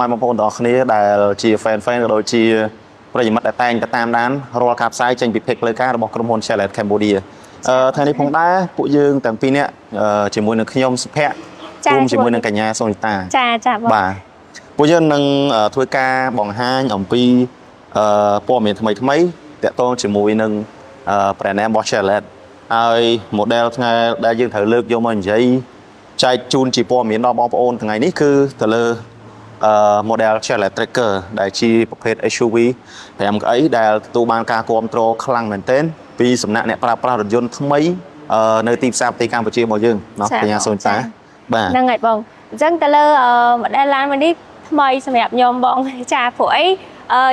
mai một phần đó khi đã chỉ fan rồi chỉ bây giờ mất đại tay cái tam đán rồi cặp sai tranh bị phê lời caរបស់ក្រុមហ៊ុន Charlotte Cambodia ថ្ងៃនេះផងដែរពួកយើងទាំងពីរនាក់ជាមួយនឹងខ្ញុំសុភ័ក្ររួមជាមួយនឹងកញ្ញាសូនីតាចាបងបាទពួកយើងនឹងធ្វើការបង្ហាញអំពីព័ត៌មានថ្មីតាក់ទងជាមួយនឹង brand name របស់ Charlotte ហើយ model ថ្ងៃដែលយើងត្រូវលើកយកមកនិយាយចែកជូនជាព័ត៌មានដល់បងប្អូនថ្ងៃនេះគឺទៅលើmodel Charlotte Tracker ដែលជាប្រភេទ SUV 5កៅអីដែលទទួលបានការគាំទ្រខ្លាំងមែនទែនពីសំណាក់អ្នកប្រើប្រាស់រថយន្តថ្មីនៅទីផ្សារប្រទេសកម្ពុជារបស់យើងเนาะកញ្ញាសូនតាបាទហ្នឹងហើយបងអញ្ចឹងទៅលើ model ឡានមួយនេះថ្មីសម្រាប់ខ្ញុំបងចាព្រោះអី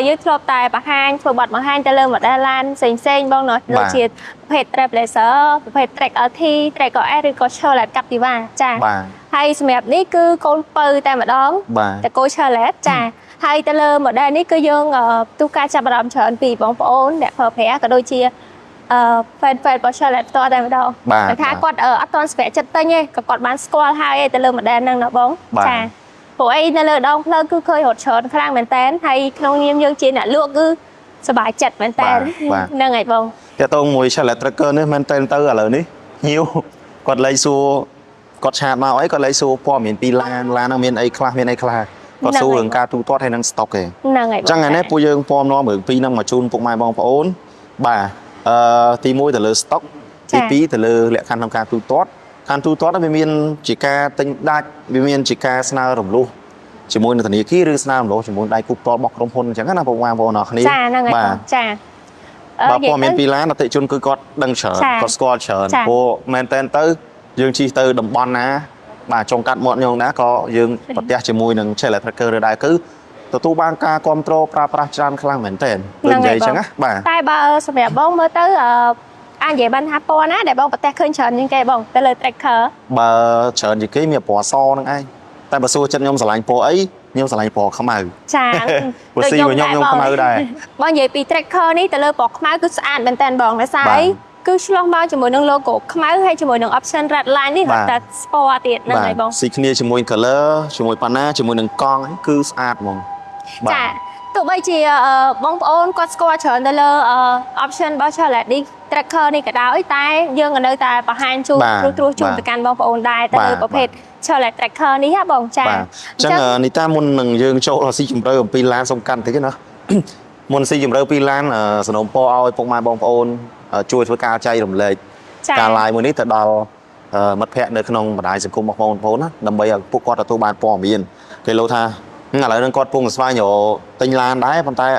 យើងធ្លាប់តែបង្ហាញធ្វើបទបង្ហាញទៅលើ model ឡានផ្សេងបងเนาะដូចជាប្រភេទ Trailblazer ប្រភេទ Track LT Track S ឬក៏ Charlotte Captiva ចាហើយសម្រាប់នេះគឺកូនពៅតែម្ដងតែកូន Charlotte ចាហើយទៅលើ model នេះគឺយើងទូការចាប់អារម្មណ៍ច្រើនពីបងប្អូនអ្នកប្រើប្រាស់ក៏ដូចជាfan របស់ Charlotte ផ្ទាល់តែម្ដងតែថាគាត់អត់ទាន់ស្វែងចិត្តទិញទេក៏គាត់បានស្គាល់ហើយទៅលើ model ហ្នឹងណាបងចាព្រោះអីនៅលើដងផ្លូវគឺឃើញរត់ច្រើនខ្លាំងមែនតើហើយក្នុងនាមយើងជាអ្នកលក់គឺសប្បាយចិត្តមែនតើហ្នឹងហើយបងតើតោងមួយ Charlotte Tracker នេះមែនតើទៅឥឡូវនេះញៀវគាត់លេខសួរគាត់ឆាតមកអីគាត់លេខសួរព័ត៌មានពីឡានហ្នឹងមានអីខ្លះមានអីខ្លះគាត់សួររឿងការទូទាត់ហើយនឹង stock ទេហ្នឹងហើយអញ្ចឹងនេះពួកយើងពំនាំរឿងពីរហ្នឹងមកជូនពុកម៉ែបងប្អូនបាទទី1ទៅលើ stock ទី2ទៅលើលក្ខខណ្ឌក្នុងការទូទាត់ខាងទូទាត់វាមានជាការទិញដាច់វាមានជាការស្នើរំលោះជាមួយនឹងធនាគារឬស្នើរំលោះជាមួយដៃគូផ្ទាល់របស់ក្រុមហ៊ុនអញ្ចឹងណាបងប្អូនអរគ្នាចាហ្នឹងហើយចាបើព័ត៌មានពីឡានអតិជនគឺគាត់ដឹងច្រើនគាត់ស្គាល់ច្រើនព្រោះមែនតើទៅយើងជិះទៅតំបន់ណាបាទចុងកាត់មាត់ញងណាក៏យើងប្រទះជាមួយនឹង Charlotte Tracker ឬដែរគឺទទួលបានការគ្រប់គ្រងប្រើប្រាស់ច្រើនខ្លាំងមែនតើដូចនិយាយអញ្ចឹងណាបាទតែបើសម្រាប់បងមើលទៅអាចនិយាយបានថាពណ៌ណាដែលបងប្រទះឃើញច្រើនជាងគេបងទៅលើ Tracker បើច្រើនជាងគេមានពណ៌សហ្នឹងឯងតែបើសួរចិត្តខ្ញុំស្រឡាញ់ពណ៌អីខ្ញុំស្រឡាញ់ពណ៌ខ្មៅចាព្រោះស៊ីខ្ញុំខ្មៅដែរបងនិយាយពី Tracker នេះទៅលើពណ៌ខ្មៅគឺស្អាតមែនតើបងដោយសារអីគឺឆ្លោះមកជាមួយនឹង logo ខ្មៅហើយជាមួយនឹង option red line នេះគាត់តែ sport ទៀតហ្នឹងហើយបងស៊ីគ្នាជាមួយ color ជាមួយប៉ាណាជាមួយនឹងកង់គឺស្អាតហ្មងចាទោះបីជាបងប្អូនគាត់ស្គាល់ច្រើនទៅលើ option របស់ Charlotte នេះ Tracker នេះក៏ដោយតែយើងក៏នៅតែបង្ហាញជូនត្រួសជូនទៅកាន់បងប្អូនដែរទៅលើប្រភេទ Charlotte Tracker នេះហ៎បងចាអញ្ចឹងនីតាមុននឹងយើងចូលស៊ីជម្រៅអំពីឡានសំខាន់តិចណាមុនស៊ីជម្រៅពីឡានសនំពរឲ្យពុកម៉ែបងប្អូនជួយធ្វើការចែករំលែកការ live មួយនេះទៅដល់មិត្តភ័ក្តិនៅក្នុងបណ្ដាញសង្គមរបស់បងប្អូនណាដើម្បីឲ្យពួកគាត់ទទួលបានព័ត៌មានគេលោថាឥឡូវនឹងគាត់ពងស្វែងរកទិញឡានដែរប៉ុន្តែ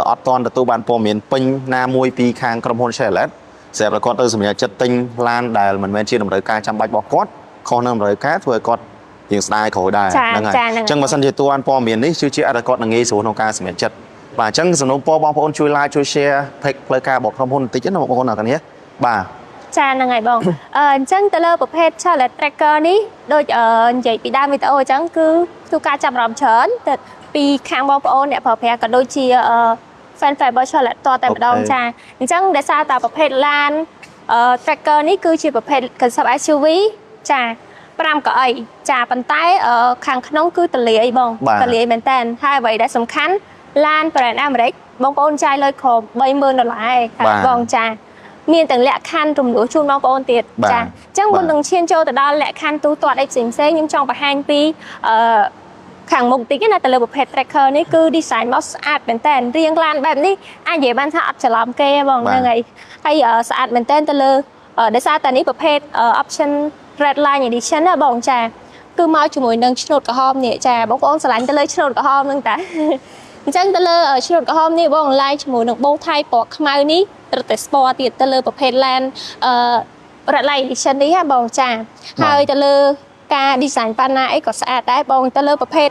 អត់ទាន់ទទួលបានព័ត៌មានពេញណាមួយពីខាងក្រុមហ៊ុន Charlotte ស្រាប់តែគាត់ទៅសម្រេចចិត្តទិញឡានដែលមិនមែនជាតម្រូវការចាំបាច់របស់គាត់ខុសនឹងតម្រូវការធ្វើឲ្យគាត់រៀងស្ដាយក្រោយដែរហ្នឹងហើយអញ្ចឹងបើសិនជាទទួលបានព័ត៌មាននេះជឿជាក់ថាគាត់នឹងងាយស្រួលក្នុងការសម្រេចចិត្តបាទអញ្ចឹងសំណូមពរបងប្អូនជួយ like ជួយ share page ផ្លូវការរបស់ក្រុមហ៊ុនបន្តិចណាបងប្អូនអរគ្នាបាទចាហ្នឹងហើយបងអញ្ចឹងទៅលើប្រភេទ Charlotte Tracker នេះដូចនិយាយពីដើមវីដេអូអញ្ចឹងគឺទូការចាប់អារម្មណ៍ច្រើនទៅពីខាងបងប្អូនអ្នកប្រើប្រាស់ក៏ដូចជា fan របស់ Charlotte តតែម្ដងចាអញ្ចឹងដោយសារតែប្រភេទឡានTracker នេះគឺជាប្រភេទ concept SUV ចា5កៅអីចាប៉ុន្តែខាងក្នុងគឺទលាយបងទលាយមែនតើហើយអ្វីដែលសំខាន់ឡាន brand អាមេរិកបងប្អូនចាយលុយគ្រាប់$30,000ខាងបងចាមានទាំងលក្ខខណ្ឌរំលោះជូនបងប្អូនទៀតចាអញ្ចឹងមុននឹងឈានចូលទៅដល់លក្ខខណ្ឌទូទាត់អីផ្សេងខ្ញុំចង់បង្ហាញពីខាងមុខតិចណាទៅលើប្រភេទ Tracker នេះគឺ design មកស្អាតមែនតើរៀងឡានបែបនេះអាចនិយាយបានថាអត់ច្រឡំគេបងហ្នឹងហើយស្អាតមែនតើទៅលើដោយសារតែនេះប្រភេទ option red line edition ណាបងចាគឺមកជាមួយនឹងឆ្នូតក្រហមនេះចាបងប្អូនស្រឡាញ់ទៅលើឆ្នូតក្រហមហ្នឹងតាអញ្ចឹងទៅលើឆ្នូតក្រហមនេះបងឡាយជាមួយនឹងបូថៃពណ៌ខ្មៅនេះរត់តែ sport ទៀតទៅលើប្រភេទឡានred line edition នេះហ៎បងចាហើយទៅលើការ design ប៉ាណាអីក៏ស្អាតដែរបងទៅលើប្រភេទ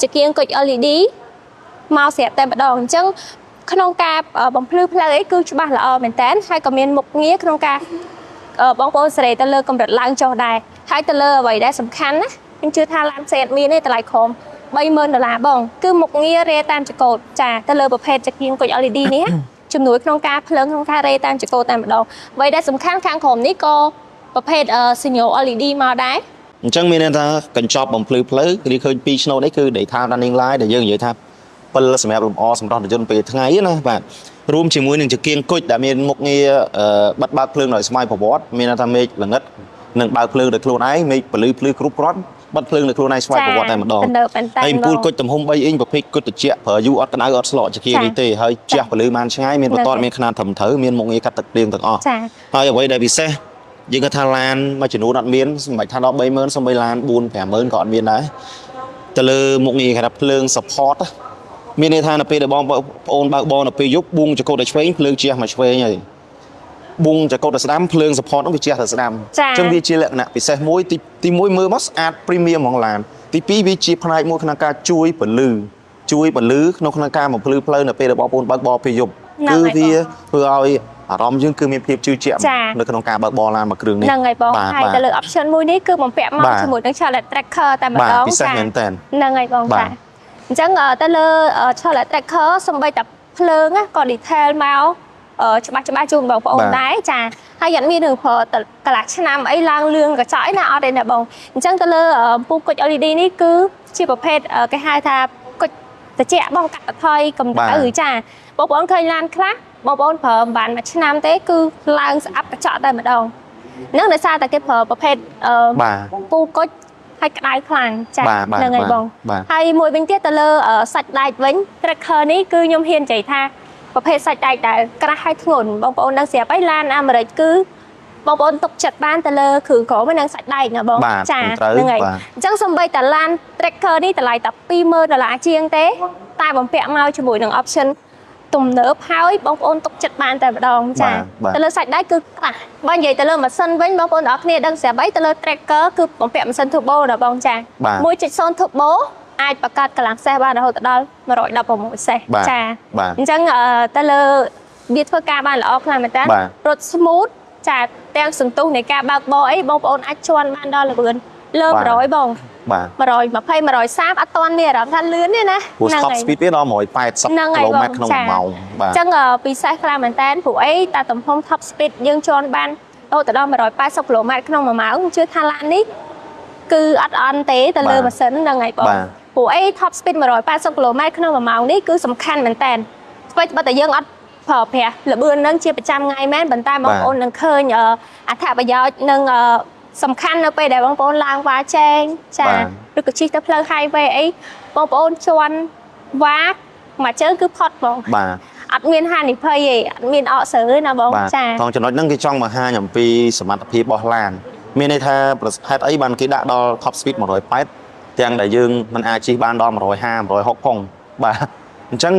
ជាគៀងគុជ LED មកស្រាប់តែម្ដងអញ្ចឹងក្នុងការបំភ្លឺផ្លូវអីគឺច្បាស់ល្អមែនតើហើយក៏មានមុខងារក្នុងការបងប្អូនសេរីទៅលើកម្រិតឡើងចុះដែរហើយទៅលើអ្វីដែលសំខាន់ណាខ្ញុំជឿថាឡានសេតមាននេះតម្លៃក្រោម$30,000បងគឺមុខងាររេតាមចកូតចាទៅលើប្រភេទជាគៀងគុជ LED នេះជំនួយក្នុងការភ្លើងក្នុងការរេតាមចកូតតែម្ដងអ្វីដែលសំខាន់ខាងក្រោមនេះក៏ប្រភេទ signal LED មកដែរ chẳng mình ta cần chọn bằng plư thì khơi pi snow đấy cứ để tham running line để dương vậy tham phân là xem làm o xem đó để dân về ngày á và room chỉ muốn những chỉ kiêng cối đã mình một nghe bắt bao plư rồi smile của boss mình ta make là ngất nâng bao plư được luôn ấy make plư group cross bắt plư được luôn ấy smile của boss này một đòn hay pull cối tầm hôm bay in và pick cối tự chẹt ở du ở cái áo slot chỉ kia đi tê hơi chẹt plư man ngay mình bắt toàn mình khả năng thầm thở mình một nghe cắt tật riêng tật o hơi ở đây để bị xe nhưng cái Thái Lan mà chỉ nấu đoạn miến mày than đó bay mơn xong bay lan buôn phải mơn còn miến đấy từ lơ một nghìn cái đập lương support miến này than là pe để bom ôn bao bom là pe giúp buông cho cô để chơi lương chia mà chơi nhỉ buông cho cô để đám lương support nó bị chia thật đám trong vi chia lệ nè bị xe muối tí muối mưa mất ad premium hoặc là tí pi vi chia phai mua khăn ca chui bẩn lư nó khăn ca một lư plơ là pe để bom ôn bao bom pe giúp cứ vi vừa ao rong dương cứ miền Việt chưa chạm nơi cái nông cà bờ bò lan mà kêu này. Năng ngày bong haiแต่ละ option មួយនេះគឺបំពាក់មកជាមួយនឹង Charlotte Tracker តែម្ដងចាnăng ngày bongចាអញ្ចឹងទៅលើ Charlotte Tracker សំបីតែភ្លើងក៏ detail មកច្បាស់ជូនបងប្អូនដែរចាហើយអត់មានរឿងព្រោះកន្លះឆ្នាំអីឡើងលឿងកញ្ចក់ណាអត់ទេណាបងអញ្ចឹងទៅលើពូគុជ LED នេះគឺជាប្រភេទគេហៅថាគុជត្រជាក់បងកាត់បន្ថយកម្ដៅចាបងប្អូនឃើញឡានខ្លះបងប្អូនប្រើបានមួយឆ្នាំទេគឺឡើងស្អាប់កញ្ចក់តែម្ដងនឹងដោយសារតែគេប្រើប្រភេទពូគុជហើយក្តៅខ្លាំងចាហ្នឹងហើយបងហើយមួយវិញទៀតទៅលើសាច់ដែកវិញ tracker នេះគឺខ្ញុំហ៊ាននិយាយថាប្រភេទសាច់ដែកដែលក្រាស់ហើយធ្ងន់បងប្អូនដឹងស្រាប់ហើយឡានអាមេរិកគឺបងប្អូនទុកចិត្តបានទៅលើគ្រឿងក្រមនិងសាច់ដែកណាបងចាហ្នឹងហើយអញ្ចឹងសំបីតាឡាន tracker នេះតម្លៃតែ$20000ជាងទេតែបំពាក់មកជាមួយនឹង optionទំនើបហើយបងប្អូនទុកចិត្តបានតែម្ដងចាទៅលើសាច់ដែកគឺខ្លះបើនិយាយទៅលើម៉ាស៊ីនវិញបងប្អូនទាំងអស់គ្នាដឹងស្រាប់ហើយទៅលើ tracker គឺបំពាក់ម៉ាស៊ីន turbo ណាបងចា 1.0 turbo អាចបង្កើតកម្លាំងសេះបានរហូតដល់116សេះចាអញ្ចឹងទៅលើវាធ្វើការបានល្អខ្លាំងមែនតើរត់ smooth ចាទាំងសន្ទុះនៃការបើកបរអីបងប្អូនអាចជន់បានដល់ល្បឿនលើ100បង120 130អត់ទាន់មានអារម្មណ៍ថាលឿនទេណាហ្នឹងហើយ speed វាដល់180 km/h ក្នុង1ម៉ោងបាទអញ្ចឹងពិសេសខ្លាំងមែនតើព្រោះអីតែទំហំ top speed យើងជន់បានរហូតដល់180 km/h ក្នុង1ម៉ោងជឿថាឡាននេះគឺអត់អន់ទេទៅលើម៉ាស៊ីនហ្នឹងហើយបងព្រោះអី top speed 180 km/h ក្នុង1ម៉ោងនេះគឺសំខាន់មែនតើស្វ័យបើតែយើងអត់ប្រើប្រាស់ល្បឿនហ្នឹងជាប្រចាំថ្ងៃមែនប៉ុន្តែបងប្អូននឹងឃើញអត្ថប្រយោជន៍នឹងសំខាន់នៅពេលដែលបងប្អូនឡើងវ៉ាចែងចាឬក៏ជិះទៅផ្លូវ highway អីបងប្អូនជន់វ៉ាមកជើងគឺផុតបងបាទអត់មានហានិភ័យទេអត់មានអកសើទេណាបងចាក្នុងចំណុចហ្នឹងគេចង់បង្ហាញអំពីសមត្ថភាពរបស់ឡានមានន័យថាប្រសិទ្ធភាពអីបានគេដាក់ដល់ top speed 180ទាំងដែលយើងមិនអាចជិះបានដល់150 160ផងបាទអញ្ចឹង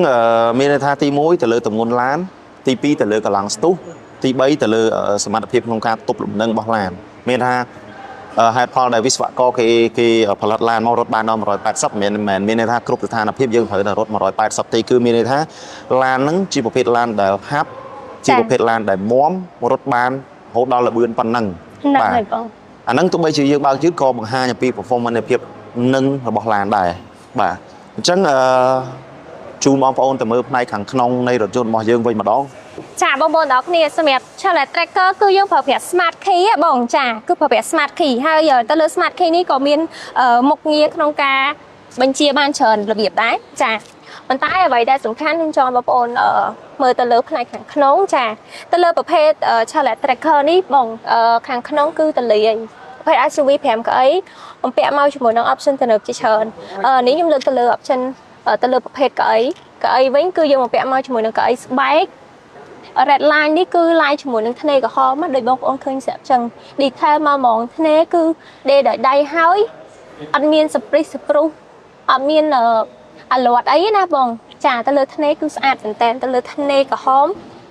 មានន័យថាទី1ទៅលើទម្ងន់ឡានទី2ទៅលើកម្លាំងស្ទុះទី3ទៅលើសមត្ថភាពក្នុងការទប់លំនឹងរបស់ឡានមានថាហេតុផលដែលវិស្វករគេផលិតឡានមករត់បានដល់180មានមានន័យថាគ្រប់ស្ថានភាពយើងត្រូវតែរត់180ទេគឺមានន័យថាឡានហ្នឹងជាប្រភេទឡានដែលហាប់ជាប្រភេទឡានដែលមាំរត់បានរហូតដល់ល្បឿនប៉ុណ្ណឹងបាទអាហ្នឹងទោះបីជាយើងបើកយឺតក៏បង្ហាញអំពី performance នៃភាពនឹងរបស់ឡានដែរបាទអញ្ចឹងជូនបងប្អូនទៅមើលផ្នែកខាងក្នុងនៃរថយន្តរបស់យើងវិញម្ដងចាបងប្អូនទាំងអស់គ្នាសម្រាប់ Charlotte Tracker គឺយើងប្រើប្រាស់ Smart Key បងចាគឺប្រើប្រាស់ Smart Key ហើយទៅលើ Smart Key នេះក៏មានមុខងារក្នុងការបញ្ជាបានច្រើនរបៀបដែរចាប៉ុន្តែអ្វីដែលសំខាន់ខ្ញុំចង់បងប្អូនមើលទៅលើផ្នែកខាងក្នុងចាទៅលើប្រភេទ Charlotte Tracker នេះបងខាងក្នុងគឺតលាយប្រភេទ SUV 5កៅអីបំពាក់មកជាមួយនឹង option ទំនើបជាច្រើននេះខ្ញុំលើកទៅលើ option ទៅលើប្រភេទកៅអីវិញគឺយើងបំពាក់មកជាមួយនឹងកៅអីស្បែក red line នេះគឺ line ជាមួយនឹងធ្នេក្រហមដូចបងប្អូនឃើញស្រាប់ចឹង detail មកហ្មងធ្នេគឺដេរដោយដៃហើយអត់មាន surprise អត់មានអាល័តអីណាបងចាទៅលើធ្នេគឺស្អាតមែនតើទៅលើធ្នេក្រហម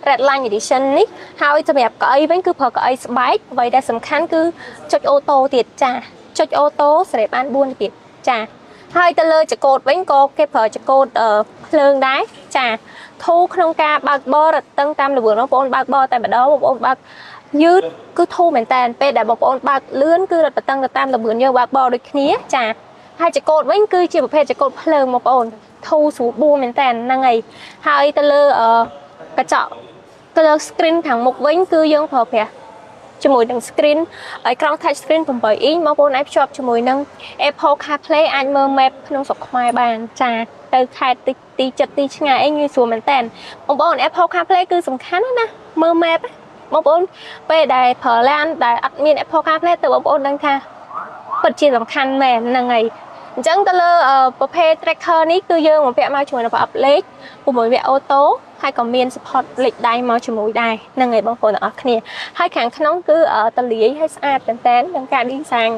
red line edition នេះហើយសម្រាប់កៅអីវិញគឺប្រើកៅអីស្បែកអ្វីដែលសំខាន់គឺចុចអូតូទៀតចាចុចអូតូសេរីបាន4ទៀតចាហើយទៅលើចកូតវិញក៏គេប្រើចកូតភ្លើងដែរចាធូរក្នុងការបើកបររត់តឹងតាមល្បឿនបងប្អូនបើកបរតែម្ដងបងប្អូនបើកយឺតគឺធូរមែនតើពេលដែលបងប្អូនបើកលឿនគឺរត់តឹងទៅតាមល្បឿនយើងបើកបរដូចគ្នាចាហើយចកូតវិញគឺជាប្រភេទចកូតភ្លើងបងប្អូនធូរស្រួលបួមែនតើហ្នឹងហើយទៅលើកញ្ចក់ទៅលើ screen ខាងមុខវិញគឺយើងប្រើប្រាស់ ជាមួយនឹង screen ហើយក្រង touch screen 8 inch បងប្អូនអាចភ្ជាប់ជាមួយនឹង Apple CarPlay អាចមើល map ក្នុងស្រុកខ្មែរបានចាទៅខេត្តទីចិត្តទីឆ្ងាយអីងាយស្រួលមែនតើបងប្អូន Apple CarPlay គឺសំខាន់ណាស់មើល map បងប្អូនពេលដែលប្រើឡានដែលអត់មាន Apple CarPlay ទៅបងប្អូនដឹងថាពិតជាសំខាន់មែនហ្នឹងហើយអញ្ចឹងទៅលើប្រភេទ tracker នេះគឺយើងបំពាក់មកជាមួយនឹងប្រអប់លេខ6វគ្គអូតូហើយក៏មាន support លេខដៃមកជាមួយដែរហ្នឹងហើយបងប្អូនទាំងអស់គ្នាហើយខាងក្នុងគឺតលាយហើយស្អាតមែនតើនឹងការ design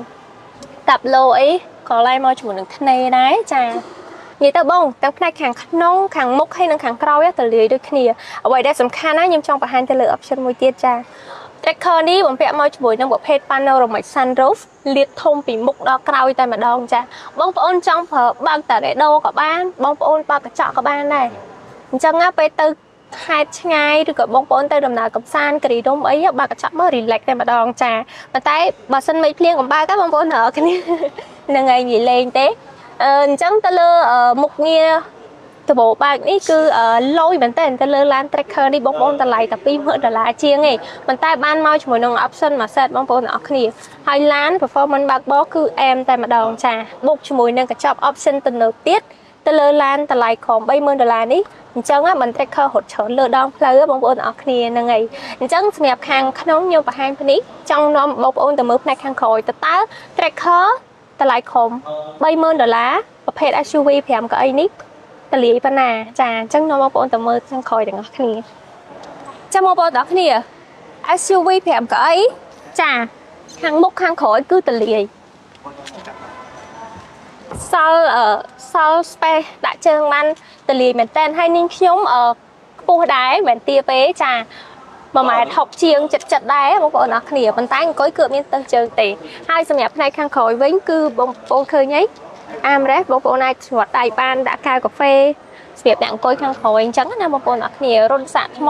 តាប់ឡូអីក៏ឡាយមកជាមួយនឹងថ្នេរដែរចានិយាយទៅបងទាំងផ្នែកខាងក្នុងខាងមុខហើយនិងខាងក្រោយតលាយដូចគ្នាអ្វីដែលសំខាន់ណាខ្ញុំចង់បង្ហាញទៅលើ option មួយទៀតចា tracker នេះបំពាក់មកជាមួយនឹងប្រភេទ panoramic sunroof លាតធំពីមុខដល់ក្រោយតែម្ដងចាបងប្អូនចង់ប្រើបើកតារ៉េដូក៏បានបងប្អូនបើកកញ្ចក់ក៏បានដែរអញ្ចឹងណាពេលទៅខេត្តឆ្ងាយឬក៏បងប្អូនទៅដំណើរកម្សាន្តគ្រីដុំអីបើកកញ្ចក់មក relax តែម្ដងចាប៉ុន្តែបើសិនមេឃភ្លៀងកំបើកបងប្អូនគ្នានឹងឯងនិយាយលេងទេអញ្ចឹងទៅលើមុខងារតបោបើកនេះគឺលយមែនតើទៅលើឡាន tracker នេះបងប្អូនតម្លៃតែ$20000ជាងឯងប៉ុន្តែបានមកជាមួយនឹង option មួយ set បងប្អូនទាំងអស់គ្នាហើយឡាន performance បើកបរគឺអែមតែម្ដងចាបុកជាមួយនឹងកញ្ចប់ option ទំនើបទៀតទៅលើឡានតម្លៃក្រោម$30000នេះអញ្ចឹងមិន tracker រត់ច្រើនលើដងផ្លូវបងប្អូនទាំងអស់គ្នាហ្នឹងហើយអញ្ចឹងសម្រាប់ខាងក្នុងខ្ញុំបង្ហាញនេះចង់នាំបងប្អូនទៅមើលផ្នែកខាងក្រោយតើ tracker តម្លៃក្រោម$30000ប្រភេទ SUV 5កៅអីនេះតលាយប៉ុណ្ណាចាអញ្ចឹងនាំបងប្អូនទៅមើលខាងក្រោយទាំងអស់គ្នាចាំបងប្អូនទាំងអស់គ្នា SUV 5កៅអីចាខាងមុខខាងក្រោយគឺតលាយសល់ space ដាក់ជើងបានតលាយមែនតើហើយនាងខ្ញុំខ្ពស់ដែរមិនទាបទេចា1.60 ជាងចិត្តដែរបងប្អូនអរគ្នាប៉ុន្តែអង្គុយគឺមានទៅជើងទេហើយសម្រាប់ផ្នែកខាងក្រោយវិញគឺបងប្អូនឃើញអីarmrest បងប្អូនអាចស្រួតដៃបានដាក់កៅកាហ្វេស្រាប់អ្នកអង្គុយខាងក្រោយអញ្ចឹងណាបងប្អូនអរគ្នារុនសាកថ្ម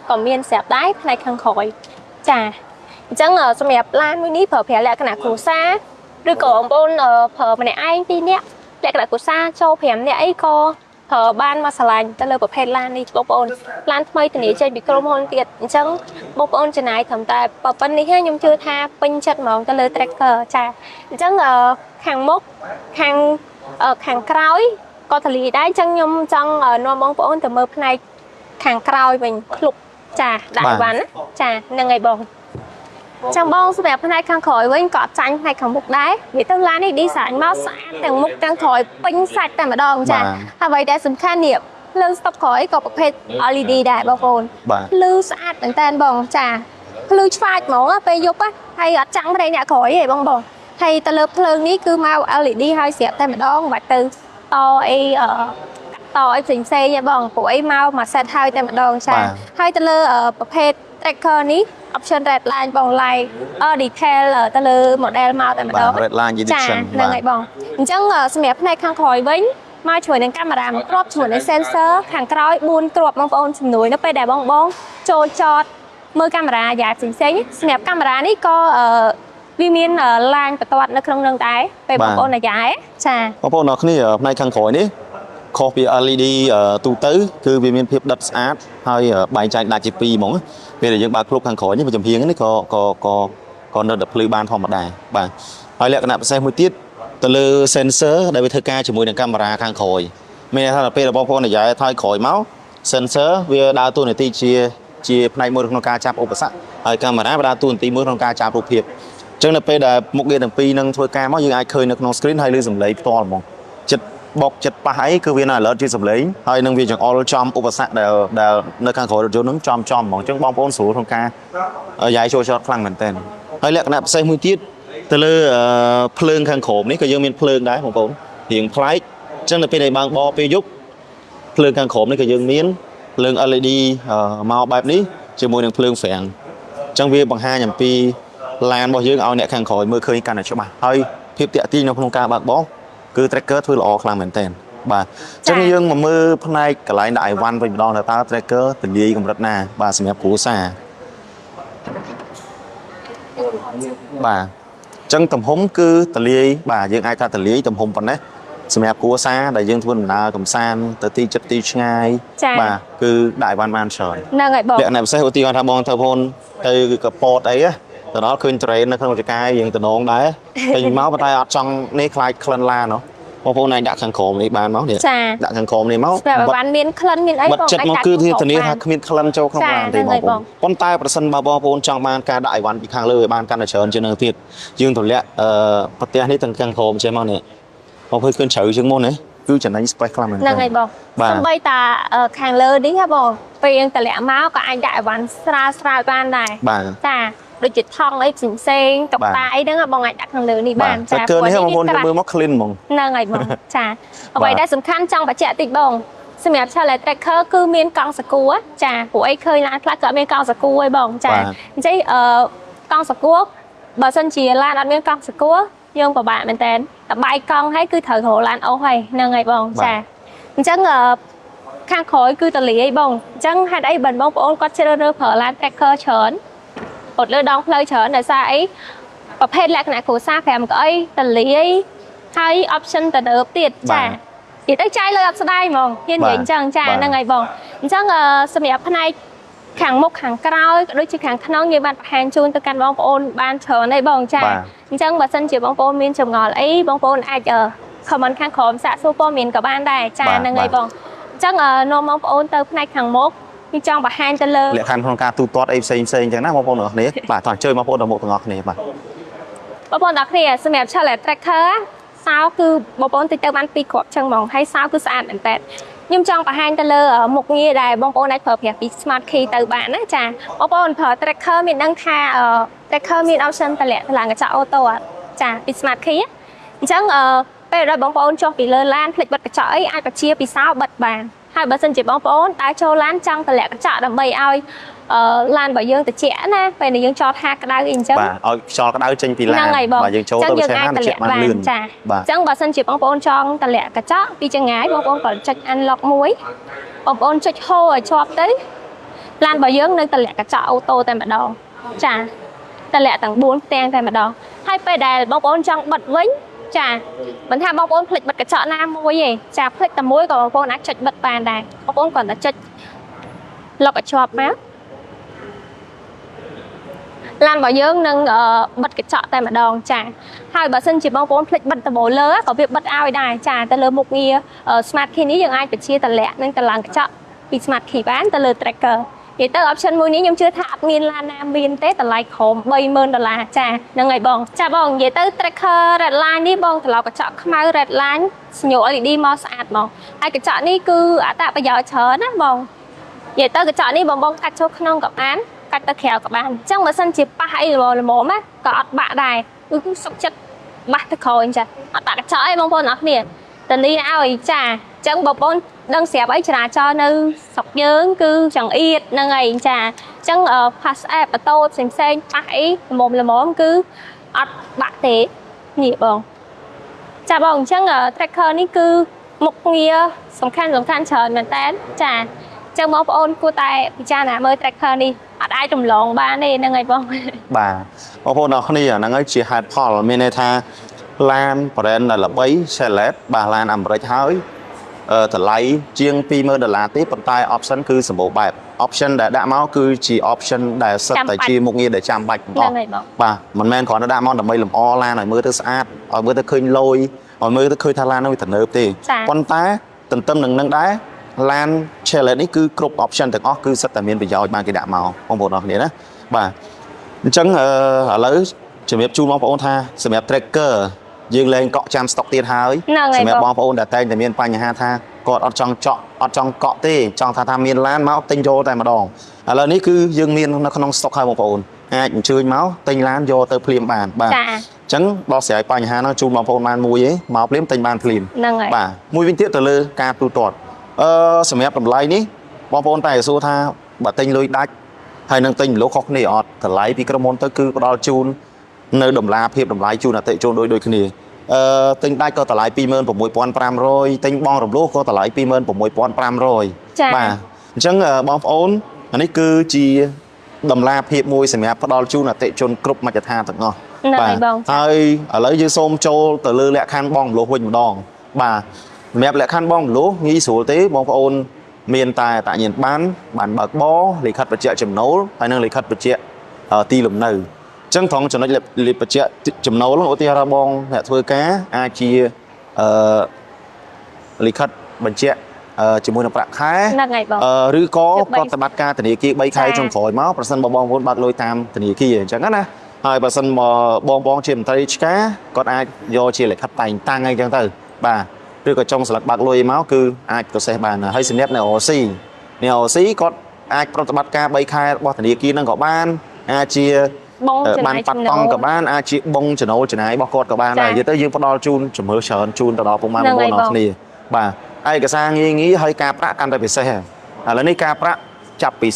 ក៏មានស្រាប់ដែរផ្នែកខាងក្រោយចាអញ្ចឹងសម្រាប់ឡានមួយនេះប្រើប្រាស់លក្ខណៈគ្រួសារឬក៏បងប្អូនប្រើម្នាក់ឯង2នាក់លក្ខណៈគ្រួសារចូល5នាក់អីក៏ប្រើបានមកឆ្លាញ់ទៅលើប្រភេទឡាននេះបងប្អូនឡានថ្មីធានាចេញពីក្រុមហ៊ុនទៀតអញ្ចឹងបងប្អូនចំណាយត្រឹមតែប៉ុណ្្នេះខ្ញុំជឿថាពេញចិត្តហ្មងទៅលើ tracker ចាអញ្ចឹងខាងមុខខាងក្រោយក៏តលាយដែរអញ្ចឹងខ្ញុំចង់នាំបងប្អូនទៅមើលផ្នែកខាងក្រោយវិញឃ្លុបចាដាក់អីវ៉ាន់ចាហ្នឹងហើយបងចាំបងសម្រាប់ផ្នែកខាងក្រោយវិញក៏អត់ចាញ់ផ្នែកខាងមុខដែរនិយាយទៅឡាននេះ design មកស្អាតទាំងមុខទាំងក្រោយពេញសាច់តែម្ដងចាហើយអ្វីដែលសំខាន់នេះភ្លើងស្តុបក្រោយក៏ប្រភេទ LED ដែរបងប្អូនភ្លឺស្អាតមែនតើបងចាភ្លឺឆ្វាចហ្មងពេលយប់ហើយអត់ចាំងប្រេងអ្នកក្រោយទេបងហើយទៅលើភ្លើងនេះគឺមក LED ហើយស្រាប់តែម្ដងបាច់ទៅតអីផ្សេងឯងបងពួកអីមក set ហើយតែម្ដងចាហើយទៅលើប្រភេទ tracker នេះ option red line បង like detail ទៅលើ model មកតែម្ដង red line edition ហ្នឹងហើយបងអញ្ចឹងសម្រាប់ផ្នែកខាងក្រោយវិញមកជួយនឹងកាមេរ៉ាមួយគ្រាប់ជាមួយនឹង sensor ខាងក្រោយ4គ្រាប់បងប្អូនជំនួយនៅពេលដែលបងចូលចតមើលកាមេរ៉ាយ៉ាងផ្សេងសម្រាប់កាមេរ៉ានេះក៏វាមានឡាញបន្ទាត់នៅក្នុងនឹងដែរពេលបងប្អូនអាយ៉ាចាបងប្អូនអរគ្នាផ្នែកខាងក្រោយនេះខុសពី LED ទូទៅគឺវាមានភាពដិតស្អាតហើយបែងចែកដាច់ជា2ហ្មងពេលដែលយើងបើកគ្លុបខាងក្រោយនេះវាចំហៀងនេះក៏នៅតែភ្លឺបានធម្មតាបាទហើយលក្ខណៈពិសេសមួយទៀតទៅលើ sensor ដែលវាធ្វើការជាមួយនឹងកាមេរ៉ាខាងក្រោយមានន័យថាពេលបងប្អូនអាយ៉ាថយក្រោយមក sensor វាដើរតួនាទីជាផ្នែកមួយក្នុងការចាប់ឧបសគ្គហើយកាមេរ៉ាវាដើរតួនាទីមួយក្នុងការចាប់រូបភាពអញ្ចឹងនៅពេលដែលមុខងារទាំងពីរនឹងធ្វើការមកយើងអាចឃើញនៅក្នុង screen ហើយឮសំឡេងផ្ទាល់ហ្មងចិត្តបកចិត្តប៉ះអីគឺវានៅ alert ជាសំឡេងហើយនឹងវាចង្អុលចំឧបសគ្គដែលនៅខាងក្រោយរថយន្តនឹងចំហ្មងអញ្ចឹងបងប្អូនស្រួលក្នុងការយាយចូលចតខ្លាំងមែនតើហើយលក្ខណៈពិសេសមួយទៀតទៅលើភ្លើងខាងក្រោមនេះក៏យើងមានភ្លើងដែរបងប្អូនរៀងប្លែកអញ្ចឹងនៅពេលដែលបើកបរពេលយប់ភ្លើងខាងក្រោមនេះក៏យើងមានភ្លើង LED មកបែបនេះជាមួយនឹងភ្លើងហ្វ្រាំងអញ្ចឹងវាបង្ហាញអំពីឡានរបស់យើងឲ្យអ្នកខាងក្រោយមើលឃើញកាន់តែច្បាស់ហើយភាពតាក់ទាញនៅក្នុងការបើកបរគឺ tracker ធ្វើល្អខ្លាំងមែនទែនបាទអញ្ចឹងយើងមកមើលផ្នែកកន្លែងដាក់អីវ៉ាន់វិញម្ដងតើ tracker ទលាយកម្រិតណាបាទសម្រាប់គ្រួសារបាទអញ្ចឹងទំហំគឺទលាយបាទយើងអាចថាទលាយទំហំប៉ុណ្ណេះសម្រាប់គ្រួសារដែលយើងធ្វើដំណើរកម្សាន្តទៅទីចិត្តទីឆ្ងាយបាទគឺដាក់អីវ៉ាន់បានច្រើនហ្នឹងហើយបងលក្ខណៈពិសេសឧទាហរណ៍ថាបងទៅបងទៅកប៉តអី từ đó khuyên train nó không chỉ cái dừng từ nón đấy hình máu tay ở trong này khai khăn la nó bông bông này đã khăn khổ này bàn máu này đã khăn khổ này máu bạn miên khăn miên ấy bật chất nó cứ thì từ này miên khăn châu không bàn thì bông con tay bật sân bao bông trong bàn ca đạiวัน khangเลยbàn can là chớn trên đường thiệt dương thủ lệ bật tia này từng khăn khổ trên máu này bông hơi khuyên chữ chứng môn đấy cứ chẳng đánh spike làm là ngày bông sân bay ta khang lơ đi ha bông vìแต่ละmáu có anh đạiวันsra ban này ta đôi chữ thong ấy chỉnh sen tộc tai đó bông anh đặt khang lơ đi bàn trà cơ này bông bông mưa móc clean bông là ngày bông trà ở vậyได้สำคัญจังปัจจัยติดบงสมัยชาเลตแคร์คือเมียนกองสกูอ่ะจ้าผู้ไอ้เคยร้านคลาเกิดเมียนกองสกูไอ้บงจ้าใช่กองสกูบอสันจีร้านอันเมียนกองสกูยงกับbạn mình tênแต่ใบกองให้คือเถิดโหร้านเอาไว้นั่งไงบงจ้าจังข้างคอยคือตะลีไอ้บงจังให้ได้บันบงโอนก็เชื่อเรื่องเผอร้านแคร์เฉินอดเลือดดองเพลย์เฉินแต่ซาไอ้ประเภทแรกไหนขู่ซาแฝมก็ไอ้ตะลีให้ออปชั่นแต่เดิมติดจ้าอีกได้ใจเลยอับสดายมองเห็นอย่างจังจ้านั่งไงบองจังสมัยภายในขังมุกขังกล้าวด้วยชื่อขังขนองnhư bạn hàng chun từ căn bong ôn ban chờในบองจ้าจังบัดสันจีบองโอนมีนจมงอไอ้บองโอนอาจจะคอมมันข้างขอมสะสู้ป้อมีนกับบ้านได้จ้านั่งไงบองจังนมบองโอนเติมภายในขังมุกมีจังบัดhàngจะเลยเลี้ยขันของการตูตอดไอ้เซ็งจังนะบองโอนเหรอเนี่ยบ่าถอนเจอมาโอนดอกหมกตัวงอกเนี่ยบ่าบองโอนดักเนี่ยสมัยชาเลตแทร็กเกอร์สาวคือบองโอนติดเตอร์บ้านปีกบจังมองให้สาวคือสะอาดเหมือนแต่ยิ่งจังประหารตะเลอหมกงี้ได้บองโอนได้เผยเผยปีสมาร์ทคีย์เตอร์บ้านนะจ้าบองโอนเผยแทร็กเกอร์มีดังท่าแทร็กเกอร์มีออปชั่นตะเลหลังกับเจ้าออโต้จ้าปีสมาร์ทคีย์จังไปได้บองโอนช่วงปีเลอล้านผลิตบัตรกระจายไอ้ปัจเจียปีสาวบัตรบานให้บัตรสันจีบองโอนตายโชว์ล้านจังตะเลกระจายดำใบเอาลานใบยืงแต่เจ๊นะไปในยืงจอดหักกระดาษอินจังเอาจอดกระดาษจริงปีลานใบยืงโชว์ตัวใช้น้ำเจ็บมันลื่นจ้าจังบัตรสันจีบองโอนจองตะเลกระจายปีจังไงบองโอนก่อนจัดอันล็อกมวยบองโอนจัดโห่ชอบได้ลานใบยืงในตะเลกระจายออโต้แต่มาดองจ้าตะเลต่างบุญแตงแต่มาดองให้ไปได้บองโอนจังบัดวิ่งจ้ามันทำบองโอนผลิตบัตรกระจายน้ำมวยยี่จ้าผลิตแต่มวยกับบองโอนนักจัดบัตรปานได้บองโอนก่อนจะจัดล็อกกระชอบมั้ยลานบ่อเยอะนึงบัดกระเจาะแต่มาดองจ้าให้บ่ซึ่งจีบองโอนผลิตบัตรตะโบเลือก็เวียบัตรเอาได้จ้าแต่เลือมุกเงียสมาร์ทคีย์นี้ยังไงไปเชียร์แต่แหละนึงแต่หลังกระเจาะปีสมาร์ทคีย์บ้านแต่เลือแทร็กเกอร์ยี่เตอร์ออปชั่นมือนี้ยังเชื่อถ้าอัพเงินลานาบินเต้แต่ไลค์โคม$30,000จ้านั่งไงบองจ้าบองยี่เตอร์แทร็กเกอร์แรดไลน์นี่บองแต่เรากระเจาะขมาแรดไลน์สโยอลิดีมอสอาดบองไอกระเจาะนี่คืออัตราประโยชน์เชิญนะบองยี่เตอร์กระเจาะนี่บองกัดโชคขนมกับอันกัดตะแคงกับบ้านจังมาสันจีบป้าไอ้โมมั้ยก็อัดบะได้คือสุกจัดบะตะคอยจ้ะอัดตะกระเจาะไอ้บางคนนักเนี่ยตอนนี้เอาอีจ้าจังบางคนดังเสียบไอ้ชนะจอนึงสกเยิ้งคือจังอีดนั่งไงจ้าจังพาสแอปประตูเซ็งป้าไอ้โมคืออัดบะเตะนี่บองจ้าบองจังแทร็กเกอร์นี่คือมุกเงียสำคัญเฉินเหมือนแต่จ้าจังบองโอนกูตายพิจารณาเมื่อแทร็กเกอร์นี่ได้จมลองบ้านนี่นั่งไงบ้างบ่าพอพวกเราคนนี้นั่งไอ้ชีฮัดพอลมีในท่าลานประเด็นlà bấy xe led บ่าลานอัมบริท้ายแต่ไล่เจียงปีเมื่อเดลาที่ปนใต้ออปชั่นคือสมบูรณ์แบบออปชั่นแต่ดาเมาคือจีออปชั่นแต่สัตแต่จีมุกงี้แต่จำบัตรต่อบ่ามันแม่นขอดาเมาแต่ไม่หลุมอลานหน่อยมือตัวสะอาดหน่อยมือตัวเคยลอยหน่อยมือตัวเคยทาลานนั่งแต่เนิบตีปนใต้ตึ้มหนึ่งนั่งได้ลานเชลเลนี่คือกรุ๊ปออปชั่นแต่ก็คือสัตว์แต่เมียนไปยาวมากี่ดาเมาของผมเนาะเนี่ยนะบ่าจังแล้วจะมีจูนมองพระองค์ท่าสมัยเทรคเกอร์ยืนเล่นเกาะจำสต็อกเตียนหายสมัยมองพระองค์แต่แต่เมียนไปอย่างท่ากอดอดจังเจาะอดจังเกาะตีจังท่าเมียนล้านเมาติงโยแต่มาดองแล้วนี่คือยืนเมียนนักน้องสต็อกให้มองพระองค์ชื่อเมาติงล้านโยเตอร์พลีมบานบ่าจังบอสใหญ่ไปอย่างน้องจูนมองพระองค์มันมวยเมาเปลี่ยนติงบานพลีมบ่ามวยวินเทียตเลยการตูตอดสมัยแบบไรนี้บอลโอนแต่สู้ท่าบัดติงลุยดักให้นังติงโลกอกนี่อดแต่ไหลปีกระมนตะคือดอลจูนเนื้อดมลาเพียบดมไหลจูนอะเตะจูนโดยคืนนี้ติงได้ก็แต่ไหลปีเมินผมมวยปอนปรามโรยติงบอลดมโลกก็แต่ไหลปีเมินผมมวยปอนปรามโรยบ่าจังบอลโอนอันนี้คือจีดมลาเพียบมวยสมัยดอลจูนอะเตะจูนกรุบมาจะท่าถึงเนาะบ่าไอ้อะไรยืนโซมโจแต่เลือแหละคันบอลโลหุ่นดองบ่าแม่แหละขั้นบ้องรู้งี้สูตรบองพระองค์เมียนตายtại nhiệt bán bản bạc bó lịch khất vật trợ chấm nấu hay năng lịch khất vật trợตีหลุมหนึ่ง ចឹងត្រង់ចំណុចលេបបច្ចៈចំណូលឧទាហរណ៍បងអ្នកធ្វើការអាចជាលិខិតបញ្ជាក់ជាមួយនឹងប្រាក់ខែឬក៏ប្រតិបត្តិការធនាគារ3ខែចុងក្រោយមកប្រសិនបើបងប្អូនបើកលុយតាមធនាគារអញ្ចឹងណាហើយបើសិនមកបងជាមន្ត្រីឆ្កាគាត់អាចយកជាលិខិតតែងតាំងអីចឹងទៅបាទឬក៏ចុងស្លឹកបើកលុយមកគឺអាច process បានហើយសម្រាប់នៅ OC នៅ OC គាត់អាចប្រតិបត្តិការ3ខែរបស់ធនាគារហ្នឹងក៏បានអាចជាបានប៉ាត់តង់ក៏បានអាចជាបងចំណូលចំណាយរបស់គាត់ក៏បានដែរនិយាយទៅយើងផ្ដល់ជូនជំរឿច្រើនជូនទៅដល់ពុកម៉ែបងប្អូនអរគ្នាបាទឯកសារងាយហើយការប្រាក់កាន់តែពិសេសឥឡូវនេះការប្រាក់ចាប់ពី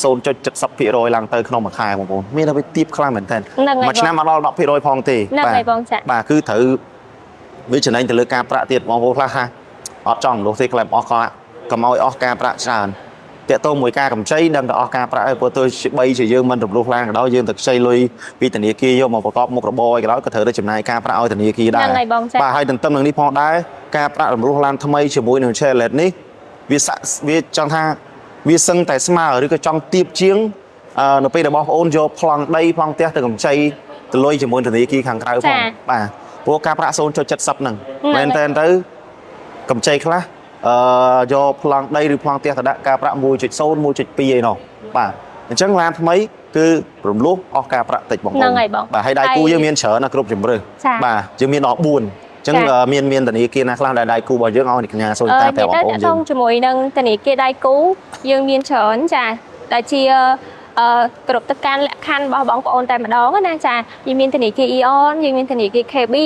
0.70% ឡើងទៅក្នុងមួយខែបងប្អូនមានតែវាទាបខ្លាំងមែនទែនមួយឆ្នាំមកដល់ 10% ផងទេបាទគឺត្រូវវាចំណេញទៅលើការប្រាក់ទៀតបងប្អូនខ្លះអត់ចង់នោះទេក្លែមអស់ក៏កុំឲ្យអស់ការប្រាក់ច្រើនតាក់ទងមួយការកម្ចីដឹងតែអស់ការប្រាក់ហើយព្រោះទៅ3ជាយើងមិនរំលោះឡើងក៏ដោយយើងទៅខ្ចីលុយពីធនាគារយកមកប្រកបមុខរបរឲ្យក៏ដោយក៏ត្រូវតែចំណាយការប្រាក់ឲ្យធនាគារដែរបាទហើយទន្ទឹមនឹងនេះផងដែរការប្រាក់រំលោះឡើងថ្មីជាមួយនឹង Challenge នេះវាចង់ថាវាសឹងតែស្មើឬក៏ចង់ទៀបជាងនៅពេលរបស់បងប្អូនយកប្លង់ដីប្លង់ផ្ទះទៅកម្ចីទៅលុយជាមួយធនាគារខាងក្រៅផងបាទព្រោះការប្រាក់ 0.70 ហ្នឹងមែនតើទៅកម្ចីខ្លះយកប្លង់ដីឬប្លង់ផ្ទះទៅដាក់ការប្រាក់ 1.0 1.2 អីនោះបាទអញ្ចឹងឡានថ្មីគឺរំលោះអស់ការប្រាក់តិចបងប្អូនបាទហើយដៃគូយើងមានច្រើនណាគ្រប់ជម្រើសបាទយើងមានដល់4អញ្ចឹងមានធនាគារណាខ្លះដែលដៃគូរបស់យើងឲ្យកញ្ញាសូនតាមប្រាប់បងប្អូនយើងជាមួយនឹងធនាគារដៃគូយើងមានច្រើនចាដែលជាគ្រប់ទៅការលក្ខខណ្ឌរបស់បងប្អូនតែម្ដងណាចាយើងមានធនាគារ Eon យើងមានធនាគារ KB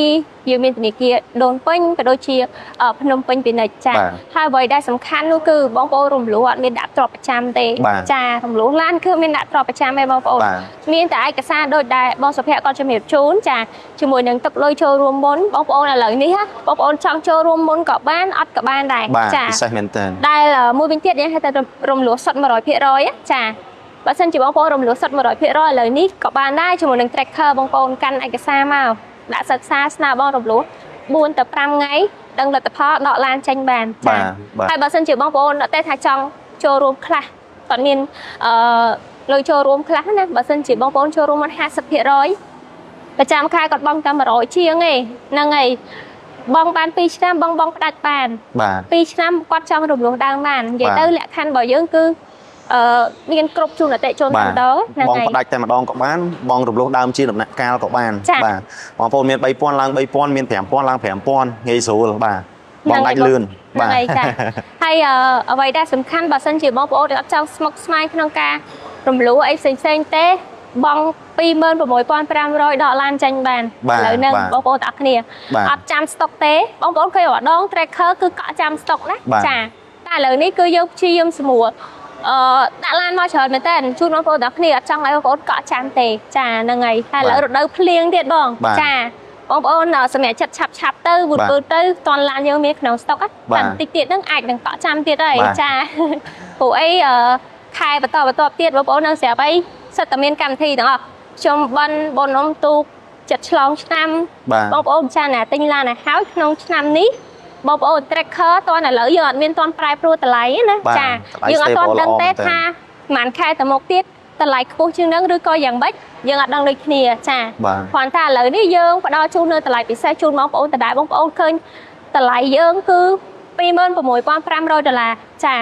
យើងមានធនាគារដូនពេញក៏ដូចជាភ្នំពេញពាណិជ្ជចាហើយអ្វីដែលសំខាន់នោះគឺបងប្អូនរំលោះអត់មានដាក់ទ្រព្យប្រចាំទេចារំលោះឡានគឺមានដាក់ទ្រព្យប្រចាំទេបងប្អូនមានតែឯកសារដូចដែលបងសុភ័ក្រគាត់ជំរាបជូនចាជាមួយនឹងទឹកលុយចូលរួមមុនបងប្អូនឥឡូវនេះបងប្អូនចង់ចូលរួមមុនក៏បានអត់ក៏បានដែរចាពិសេសមែនតើដែលមួយវិញទៀតយើងហៅថារំលោះសុទ្ធ 100% ចាបើសិនជាបងប្អូនរំលោះសុទ្ធ 100% ឥឡូវនេះក៏បានដែរជាមួយនឹង tracker បងប្អូនកាន់ឯកសារមកដាក់សិក្សាស្នើបងរំលោះ4ទៅ5ថ្ងៃដឹងលទ្ធផលដកឡានចេញបានចាហើយបើសិនជាបងប្អូនអត់ទេថាចង់ចូលរួមខ្លះគាត់មានលុយចូលរួមខ្លះណាបើសិនជាបងប្អូនចូលរួមមក 50% ប្រចាំខែគាត់បង់តែ100ជាងឯងហ្នឹងហើយបងបាន2ឆ្នាំបងផ្ដាច់បាន2ឆ្នាំគាត់ចង់រំលោះដើមបាននិយាយទៅលក្ខខណ្ឌរបស់យើងគឺមានគ្រប់ជួនអតិជនតែម្ដងបងផ្ដាច់តែម្ដងក៏បានបងរំលោះដើមជាដំណាក់កាលក៏បានបាទបងប្អូនមាន 3000 ឡើង 3000 មាន 5000 ឡើង 5000 ងាយស្រួលបាទបងដាច់លឿនបាទហើយអ្វីដែលសំខាន់បើសិនជាបងប្អូនអត់ចង់ស្មុគស្មាញក្នុងការរំលោះអីផ្សេងទេបង26500ដកឡានចេញបានឥឡូវហ្នឹងបងប្អូនទាំងអស់គ្នាអត់ចាំស្តុកទេបងប្អូនឃើញម្ដង tracker គឺកក់ចាំស្តុកណាចាតែឥឡូវនេះគឺយើងព្យាយាមស្រួលដាក់ឡានមកច្រើនមែនតើជូនបងប្អូនទាំងគ្នាអត់ចង់ឲ្យបងប្អូនកក់ចាំទេចាហ្នឹងហើយហើយឥឡូវរដូវភ្លៀងទៀតបងចាបងប្អូនសម្រាប់ចិត្តឆាប់ទៅវូតទៅតន់ឡានយើងមានក្នុងស្តុកតែបន្តិចទៀតហ្នឹងអាចនឹងកក់ចាំទៀតហើយចាព្រោះអីខែបន្តទៀតបងប្អូននៅស្រាប់អីសិតតែមានកម្មវិធីទាំងអស់ខ្ញុំបងអ៊ំទូកចិត្តឆ្លងឆ្នាំបងប្អូនចាណាទិញឡានឲ្យហើយក្នុងឆ្នាំនេះបងប្អូន tracker តើឥឡូវយើងអត់មានតន់ប្រែប្រួលតម្លៃណាចាយើងអត់តន់ដឹងទេថាប្រហែលខែទៅមុខទៀតតម្លៃខ្ពស់ជាងនឹងឬក៏យ៉ាងម៉េចយើងអត់ដឹងដូចគ្នាចាគ្រាន់តែឥឡូវនេះយើងផ្ដល់ជូននៅតម្លៃពិសេសជូនបងប្អូនដដែលបងប្អូនឃើញតម្លៃយើងគឺ$26500ចា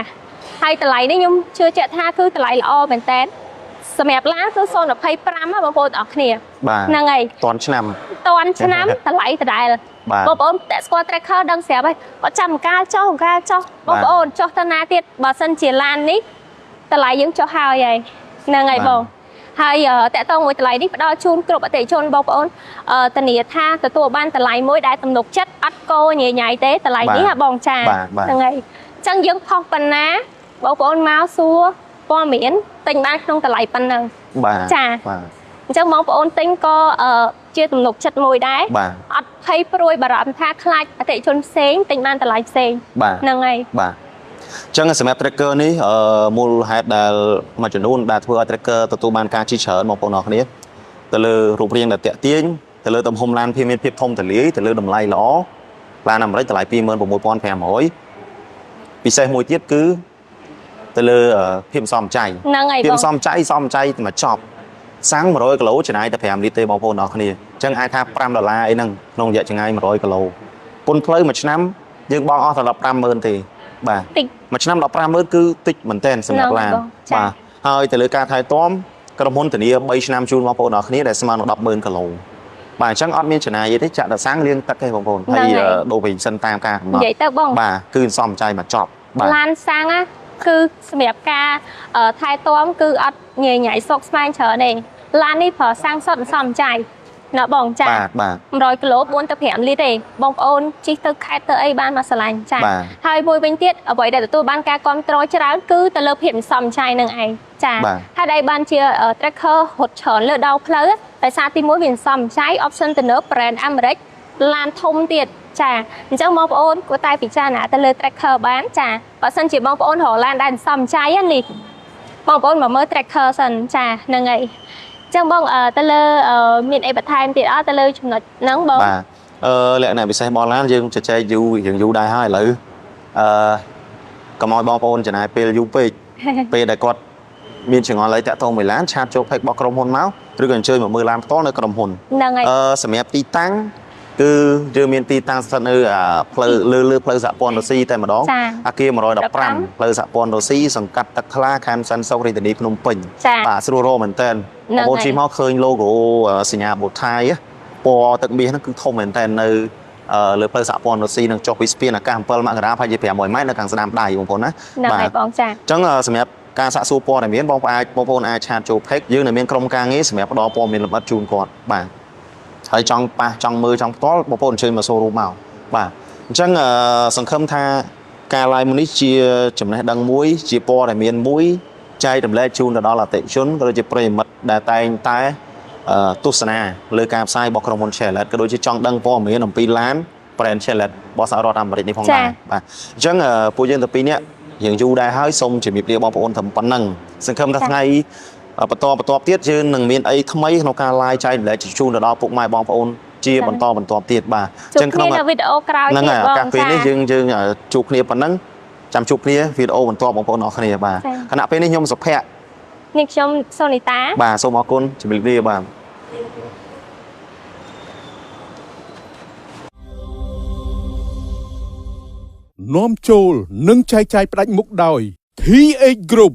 ហើយតម្លៃនេះខ្ញុំជឿជាក់ថាគឺតម្លៃល្អមែនតើសម្រាប់ឡានគឺ025បងប្អូនទាំងអស់គ្នាហ្នឹងហើយតន់ឆ្នាំតម្លៃដដែលបងប្អូនតែស្គាល់ tracker ដឹងស្រាប់ហើយគាត់ចាំអង្ការចុះបងប្អូនចុះទៅណាទៀតបើសិនជាឡាននេះតម្លៃយើងចុះហើយហ្នឹងហើយបងហើយតើតើមួយតម្លៃនេះផ្ដល់ជូនគ្រប់អតិថិជនបងប្អូនធានាថាទទួលបានតម្លៃមួយដែលទំនុកចិត្តអត់កោញញ៉ៃទេតម្លៃនេះបងចាហ្នឹងហើយអញ្ចឹងយើងផុសប៉ុណ្ណាបងប្អូនមកសួរព័ត៌មានទិញបានក្នុងតម្លៃប៉ុណ្ណឹងចាអញ្ចឹងបងប្អូនទិញក៏ជាទំនុកចិត្តមួយដែរអត់ភ័យព្រួយបារម្ភថាខ្លាចអតិថិជនផ្សេងទិញបានតម្លៃផ្សេងហ្នឹងហើយបាទអញ្ចឹងសម្រាប់ tracker នេះមូលហេតុដែលមួយចំនួនដែលធ្វើឲ្យ tracker ទទួលបានការជិះច្រើនបងប្អូនអរគ្នាទៅលើរូបរាងដែលតាក់ទាញទៅលើទំហំឡានមានភាពធំទូលាយទៅលើតម្លៃល្អឡានអាមេរិកតម្លៃ26500ពិសេសមួយទៀតគឺទៅលើភាពសមចៃភាពសមចៃមកចប់ sáng 100 kg ចំណាយតែ 5 លីត្រទេបងប្អូនអរគ្នាអញ្ចឹងអាចថា $5 អីហ្នឹងក្នុងរយៈចម្ងាយ 100 គីឡូពុនផ្លូវមួយឆ្នាំយើងបង់អស់តែ 15,000 ទេបាទមួយឆ្នាំ 15,000 គឺតិចមែនទែនសម្រាប់ឡានបាទហើយទៅលើការថែទាំក្រុមហ៊ុនធានា 3 ឆ្នាំជូនបងប្អូនអរគ្នាដែលស្មើនឹង 10,000 គីឡូបាទអញ្ចឹងអត់មានចំណាយទេចាក់តែសាំងលាងទឹកទេបងប្អូនហើយដូរវិញសិនតាមការកំណត់និយាយទៅបងបាទគឺសំចៃមកចប់បាទឡានសាំងគឺសម្រាប់ការថែទាំគឺអត់ងាយញ៉ៃសុកស្មាញច្រើនទេឡាននេះប្រើសាំងសុទ្ធសំចៃណាបងចាបាទ100 គីឡូ 4 ទៅ 5 លីត្រទេបងប្អូនជិះទៅខេត្តទៅអីបានមកឆ្លាញ់ចាហើយមួយវិញទៀតអ្វីដែលទទួលបានការគ្រប់គ្រងច្រើនគឺទៅលើភាពសំចៃនឹងឯងចាហើយដែលបានជា tracker រត់ច្រើនលើដងផ្លូវដោយសារទី1វាសំចៃ option ទៅលើ brand អាមេរិកឡានធំទៀតចាអញ្ចឹងបងប្អូនគួរតែពិចារណាទៅលើ tracker បានចាបើសិនជាបងប្អូនរកឡានដែលសំចៃនេះបងប្អូនមកមើល tracker សិនចាហ្នឹងហើយចឹងបងទៅលើមានអីបន្ថែមទៀតអត់ទៅលើចំណុចហ្នឹងបងបាទលក្ខណៈពិសេសរបស់ឡានយើងជជែកយូរដែរហើយឥឡូវកុំឲ្យបងប្អូនចំណាយពេលយូរពេកពេលដែលគាត់មានចង្អុលអីតាក់ទងមួយឡានឆាតចូល page របស់ក្រុមហ៊ុនមកឬក៏អញ្ជើញមកមើលឡានផ្ទាល់នៅក្រុមហ៊ុនហ្នឹងហើយសម្រាប់ទីតាំងគឺយើងមានទីតាំងស្ថិតនៅផ្លូវលើផ្លូវសហព័ន្ធរុស្ស៊ីតែម្ដងអគារ 115 ផ្លូវសហព័ន្ធរុស្ស៊ីសង្កាត់ទឹកថ្លាខណ្ឌសាន់សុខរាជធានីភ្នំពេញបាទស្រួលរកមែនតើបងប្អូនជិះមកឃើញ logo សញ្ញាបូថៃពណ៌ទឹកមាសហ្នឹងគឺធំមែនតើនៅលើផ្លូវសហព័ន្ធរុស្ស៊ីនឹងចុះពីស្ពានអាកាស 7 មករាប្រហែលជា 500 ម៉ែត្រនៅខាងស្ដាំដៃបងប្អូនណាបាទបងចាអញ្ចឹងសម្រាប់ការសាកសួរព័ត៌មានបងប្អូនអាចឆាតចូល page យើងនៅមានក្រុមការងារសម្រាប់ផ្ដល់ព័ត៌មានលម្អិតជូនគាត់បាទហើយចង់ប៉ះចង់មើលចង់ផ្ទាល់បងប្អូនអញ្ជើញមកចូលរួមមកបាទអញ្ចឹងសង្ឃឹមថាការ live នេះជាចំណេះដឹងមួយជាព័ត៌មានមួយចែករំលែកជូនទៅដល់អតិថិជនក៏ដូចជាប្រិយមិត្តដែលតែងតែទស្សនាលើការផ្សាយរបស់ក្រុមហ៊ុន Chevrolet ក៏ដូចជាចង់ដឹងព័ត៌មានអំពីឡាន brand Chevrolet របស់សហរដ្ឋអាមេរិកនេះផងដែរបាទអញ្ចឹងពួកយើងទៅពីនេះយើងយូរដែរហើយសូមជម្រាបលាបងប្អូនត្រឹមប៉ុណ្ណឹងសង្ឃឹមថាថ្ងៃបន្តទៀតយើងនឹងមានអីថ្មីក្នុងការ live ចែករំលែកជូនទៅដល់ពុកម៉ែបងប្អូនជាបន្តទៀតបាទអញ្ចឹងក្នុងវីដេអូក្រោយទៀតបងចាឱកាសពេលនេះយើងជួបគ្នាប៉ុណ្ណឹងចាំជួបគ្នាវីដេអូបន្តបងប្អូនអរគ្នាបាទខណៈពេលនេះខ្ញុំសុភ័ក្រនេះខ្ញុំសូនីតាបាទសូមអរគុណជម្រាបលាបាទនាំចូលនិងចែកចាយផ្ដាច់មុខដោយ TH Group